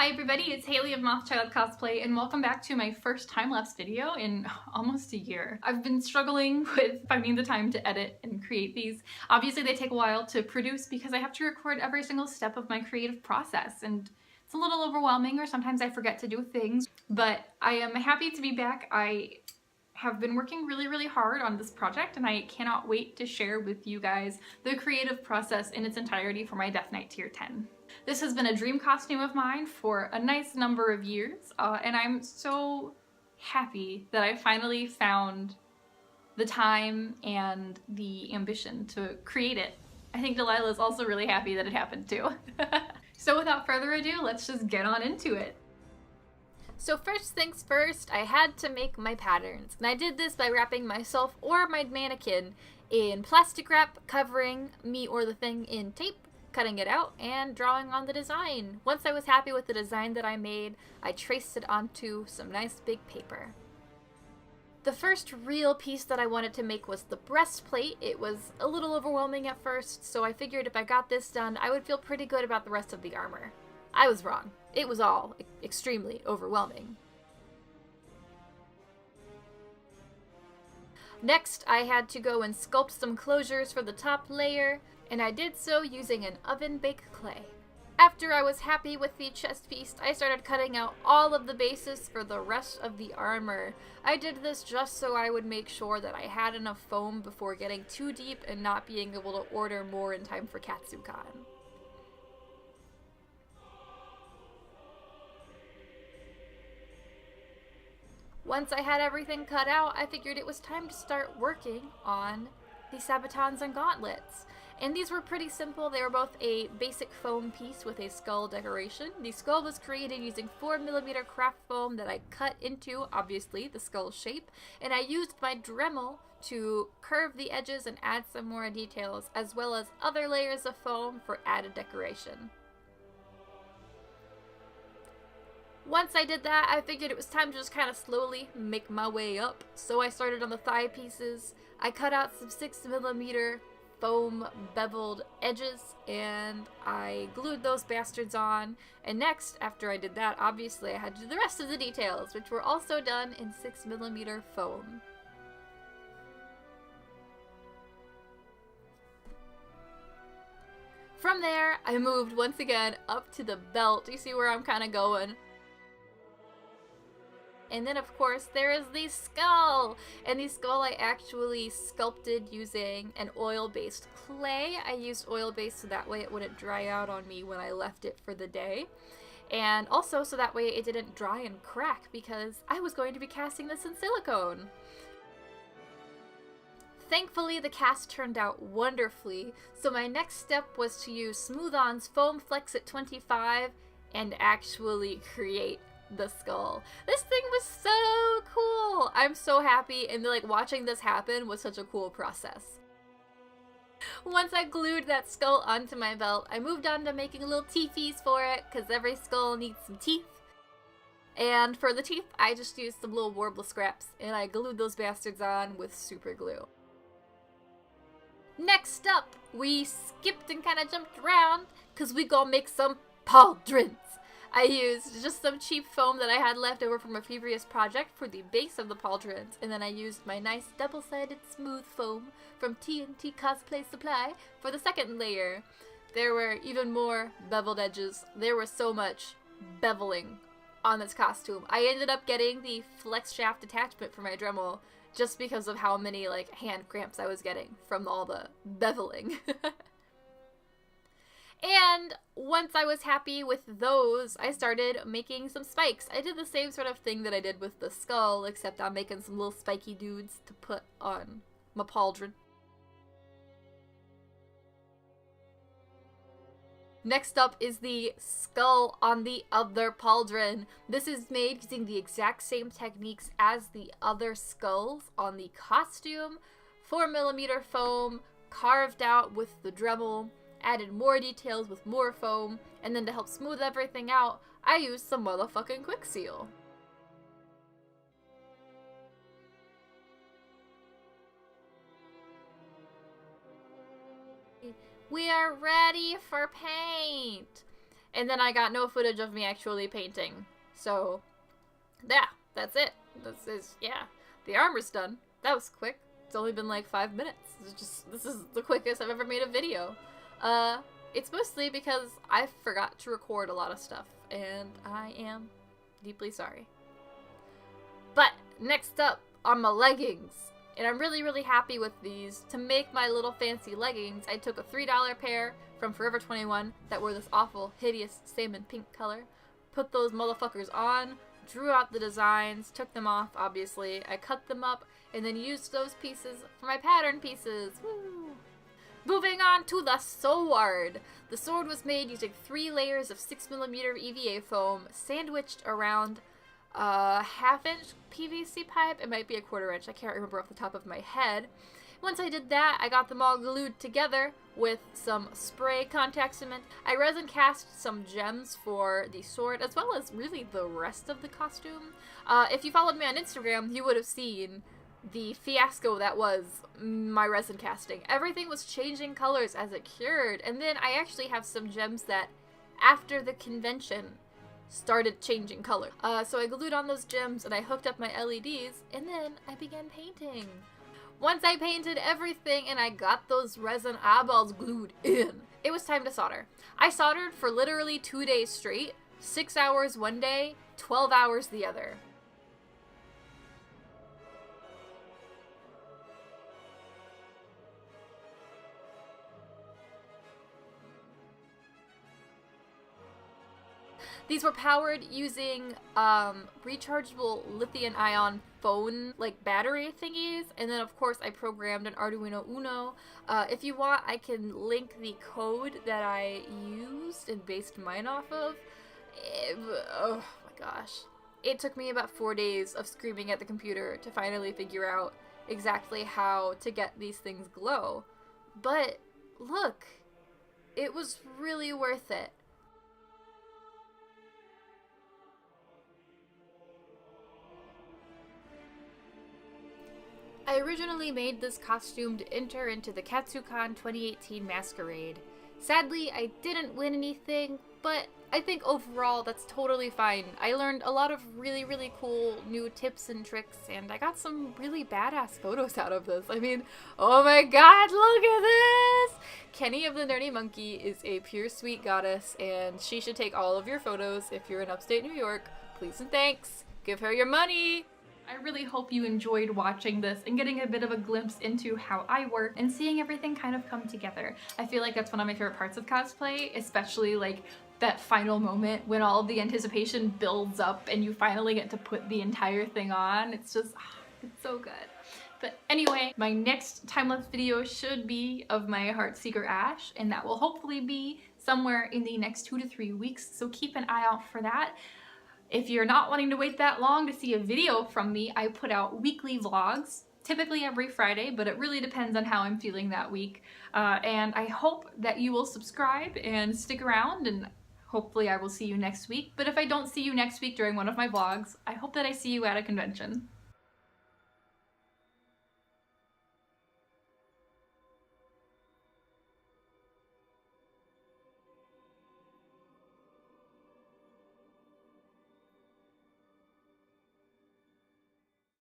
Hi everybody, it's Haley of Untitled Cosplay and welcome back to my first time-lapse video in almost a year. I've been struggling with finding the time to edit and create these. Obviously they take a while to produce because I have to record every single step of my creative process and it's a little overwhelming, or sometimes I forget to do things, but I am happy to be back. I have been working really hard on this project and I cannot wait to share with you guys the creative process in its entirety for my Death Knight Tier 10. This has been a dream costume of mine for a nice number of years, and I'm so happy that I finally found the time and the ambition to create it. I think Delilah's also really happy that it happened too. So without further ado, let's just get on into it. So first things first, I had to make my patterns, and I did this by wrapping myself or my mannequin in plastic wrap, covering me or the thing in tape, cutting it out, and drawing on the design. Once I was happy with the design that I made, I traced it onto some nice big paper. The first real piece that I wanted to make was the breastplate. It was a little overwhelming at first, so I figured if I got this done, I would feel pretty good about the rest of the armor. I was wrong. It was all extremely overwhelming. Next, I had to go and sculpt some closures for the top layer, and I did so using an oven-baked clay. After I was happy with the chest piece, I started cutting out all of the bases for the rest of the armor. I did this just so I would make sure that I had enough foam before getting too deep and not being able to order more in time for Katsucon. Once I had everything cut out, I figured it was time to start working on the Sabot Ons and Gauntlets. And these were pretty simple. They were both a basic foam piece with a skull decoration. The skull was created using 4mm craft foam that I cut into, obviously, the skull shape. And I used my Dremel to curve the edges and add some more details, as well as other layers of foam for added decoration. Once I did that, I figured it was time to just kind of slowly make my way up. So I started on the thigh pieces. I cut out some 6mm foam beveled edges and I glued those bastards on. And next, after I did that, obviously I had to do the rest of the details, which were also done in 6mm foam. From there, I moved once again up to the belt. You see where I'm kind of going? And then, of course, there is the skull. And the skull I actually sculpted using an oil-based clay. I used oil-based so that way it wouldn't dry out on me when I left it for the day. And also so that way it didn't dry and crack because I was going to be casting this in silicone. Thankfully, the cast turned out wonderfully. So my next step was to use Smooth-On's Foam Flex at 25 and actually create the skull. This thing was so cool. I'm so happy, and watching this happen was such a cool process. Once I glued that skull onto my belt, I moved on to making little teethies for it, because every skull needs some teeth. And for the teeth, I just used some little warble scraps, and I glued those bastards on with super glue. Next up, we skipped and kind of jumped around, because we gonna make some pauldrons. I used just some cheap foam that I had left over from a previous project for the base of the pauldrons, and then I used my nice double-sided smooth foam from TNT Cosplay Supply for the second layer. There were even more beveled edges. There was so much beveling on this costume. I ended up getting the flex shaft attachment for my Dremel just because of how many hand cramps I was getting from all the beveling. And once I was happy with those, I started making some spikes. I did the same sort of thing that I did with the skull, except I'm making some little spiky dudes to put on my pauldron. Next up is the skull on the other pauldron. This is made using the exact same techniques as the other skulls on the costume. 4mm foam, carved out with the Dremel. Added more details with more foam, and then to help smooth everything out, I used some motherfucking quick seal. We are ready for paint! And then I got no footage of me actually painting. So, yeah, that's it. Yeah. The armor's done. That was quick. It's only been like 5 minutes. This is the quickest I've ever made a video. It's mostly because I forgot to record a lot of stuff, and I am deeply sorry. But next up are my leggings. And I'm really, really happy with these. To make my little fancy leggings, I took a $3 pair from Forever 21 that were this awful, hideous salmon pink color. Put those motherfuckers on, drew out the designs, took them off, obviously. I cut them up, and then used those pieces for my pattern pieces. Woo! Moving on to the sword. The sword was made using 3 layers of 6mm EVA foam, sandwiched around a 1/2-inch PVC pipe. It might be a 1/4 inch. I can't remember off the top of my head. Once I did that, I got them all glued together with some spray contact cement. I resin cast some gems for the sword, as well as really the rest of the costume. If you followed me on Instagram, you would have seen the fiasco that was my resin casting. Everything was changing colors as it cured, and then I actually have some gems that, after the convention, started changing color. So I glued on those gems and I hooked up my LEDs, and then I began painting. Once I painted everything and I got those resin eyeballs glued in, it was time to solder. I soldered for literally 2 days straight, 6 hours one day, 12 hours the other. These were powered using rechargeable lithium-ion phone battery thingies, and then of course I programmed an Arduino Uno. If you want, I can link the code that I used and based mine off of. Oh my gosh. It took me about 4 days of screaming at the computer to finally figure out exactly how to get these things glow. But look, it was really worth it. I originally made this costume to enter into the Katsucon 2018 Masquerade. Sadly, I didn't win anything, but I think overall that's totally fine. I learned a lot of really, really cool new tips and tricks, and I got some really badass photos out of this. I mean, oh my god, look at this! Kenny of the Nerdy Monkey is a pure sweet goddess, and she should take all of your photos if you're in upstate New York. Please and thanks. Give her your money! I really hope you enjoyed watching this and getting a bit of a glimpse into how I work and seeing everything kind of come together. I feel like that's one of my favorite parts of cosplay, especially like that final moment when all of the anticipation builds up and you finally get to put the entire thing on. It's just, it's so good. But anyway, my next time-lapse video should be of my Heartseeker Ash, and that will hopefully be somewhere in the next 2 to 3 weeks, so keep an eye out for that. If you're not wanting to wait that long to see a video from me, I put out weekly vlogs, typically every Friday, but it really depends on how I'm feeling that week. And I hope that you will subscribe and stick around, and hopefully I will see you next week. But if I don't see you next week during one of my vlogs, I hope that I see you at a convention.